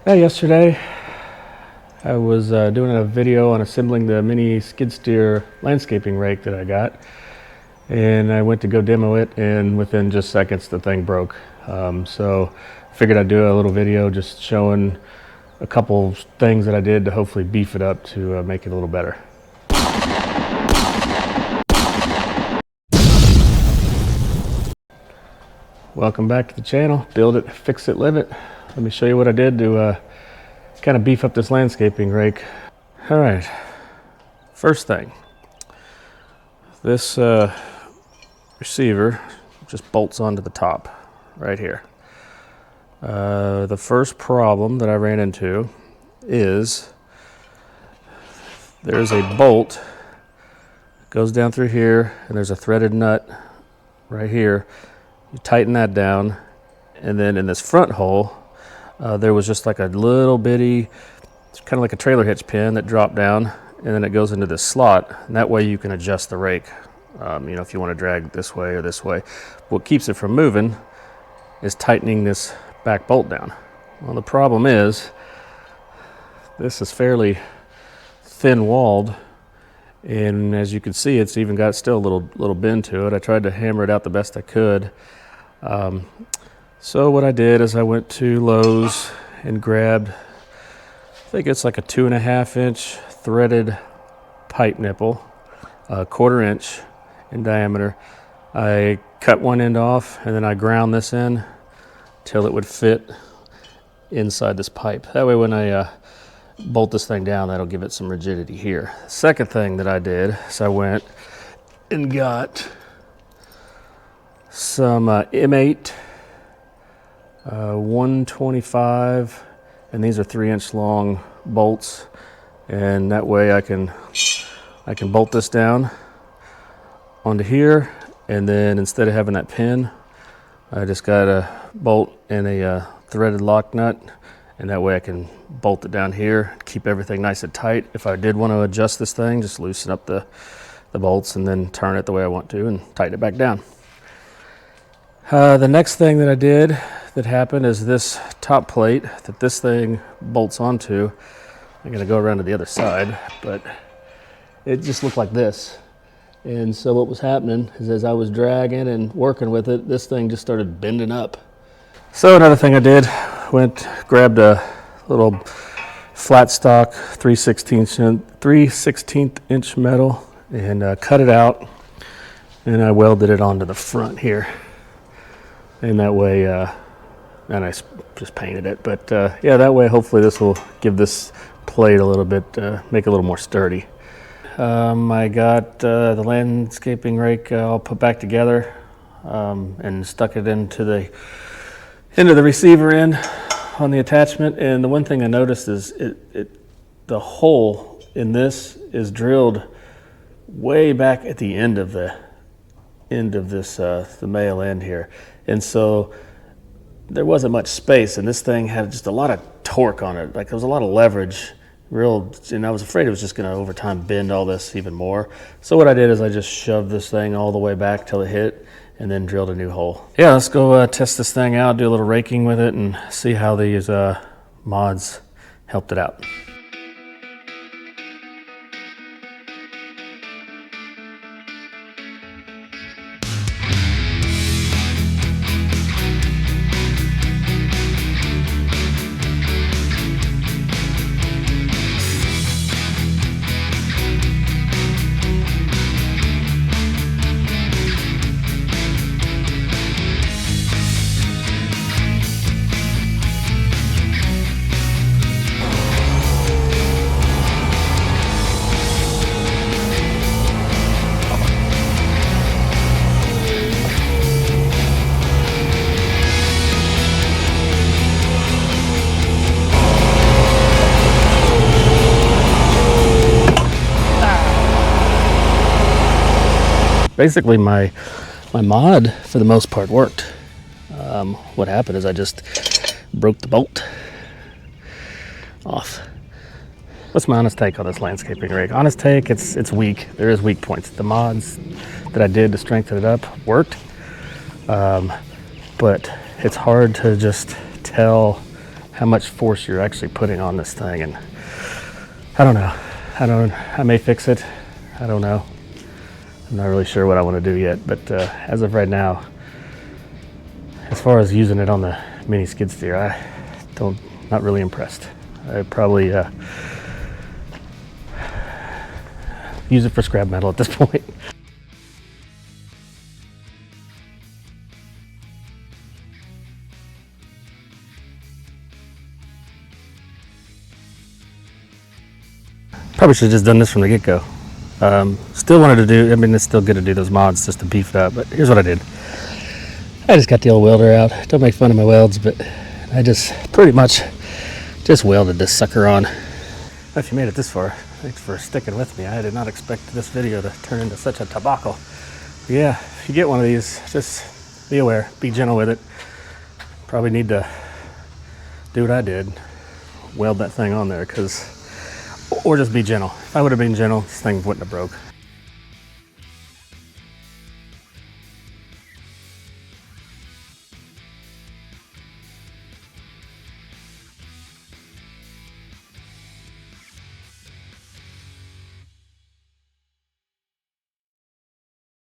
Yesterday I was doing a video on assembling the mini skid steer landscaping rake that I got, and I went to go demo it, and within just seconds the thing broke. So I figured I'd do a little video just showing a couple things that I did to hopefully beef it up to make it a little better. Welcome back to the channel. Build it, fix it, live it. Let me show you what I did to kind of beef up this landscaping rake. All right, first thing, this receiver just bolts onto the top right here. The first problem that I ran into is there's a bolt that goes down through here, and there's a threaded nut right here. You tighten that down, and then in this front hole, there was just like a little bitty, it's kind of like a trailer hitch pin that dropped down, and then it goes into this slot, and that way you can adjust the rake. If you want to drag this way or this way. What keeps it from moving is tightening this back bolt down. Well, the problem is this is fairly thin walled, and as you can see, it's even got still a little bend to it. I tried to hammer it out the best I could. So what I did is I went to Lowe's and grabbed, I think it's like a 2.5 inch threaded pipe nipple, a 1/4 inch in diameter. I cut one end off, and then I ground this in till it would fit inside this pipe. That way when I bolt this thing down, that'll give it some rigidity here. Second thing that I did is I went and got some M8 125, and these are 3-inch long bolts, and that way I can bolt this down onto here, and then instead of having that pin, I just got a bolt and a threaded lock nut, and that way I can bolt it down here, keep everything nice and tight. If I did want to adjust this thing, just loosen up the bolts and then turn it the way I want to and tighten it back down. The next thing that I did that happened is this top plate that this thing bolts onto. I'm going to go around to the other side, but it just looked like this. And so what was happening is as I was dragging and working with it, this thing just started bending up. So another thing I did, grabbed a little flat stock 3/16 inch metal and cut it out, and I welded it onto the front here. And that way, and I just painted it, but yeah, that way hopefully this will give this plate a little bit, make it a little more sturdy. I got the landscaping rake all put back together and stuck it into the receiver end on the attachment. And the one thing I noticed is the hole in this is drilled way back at the end of this, the male end here. And so there wasn't much space, and this thing had just a lot of torque on it. Like there was a lot of leverage, and I was afraid it was just gonna over time bend all this even more. So what I did is I just shoved this thing all the way back till it hit, and then drilled a new hole. Yeah, let's go test this thing out, do a little raking with it, and see how these mods helped it out. Basically, my mod for the most part worked. What happened is I just broke the bolt off. What's my honest take on this landscaping rig? Honest take, it's weak. There is weak points. The mods that I did to strengthen it up worked, but it's hard to just tell how much force you're actually putting on this thing, and I don't know. I may fix it. I don't know. I'm not really sure what I want to do yet, but as of right now, as far as using it on the mini skid steer, not really impressed. I'd probably use it for scrap metal at this point. Probably should have just done this from the get-go. Still wanted to do, I mean, it's still good to do those mods just to beef it up, but here's what I did. I just got the old welder out. Don't make fun of my welds, but I just pretty much just welded this sucker on. If you made it this far, thanks for sticking with me. I did not expect this video to turn into such a debacle. But yeah, if you get one of these, just be aware, be gentle with it. Probably need to do what I did, weld that thing on there, or just be gentle. If I would have been gentle, this thing wouldn't have broke.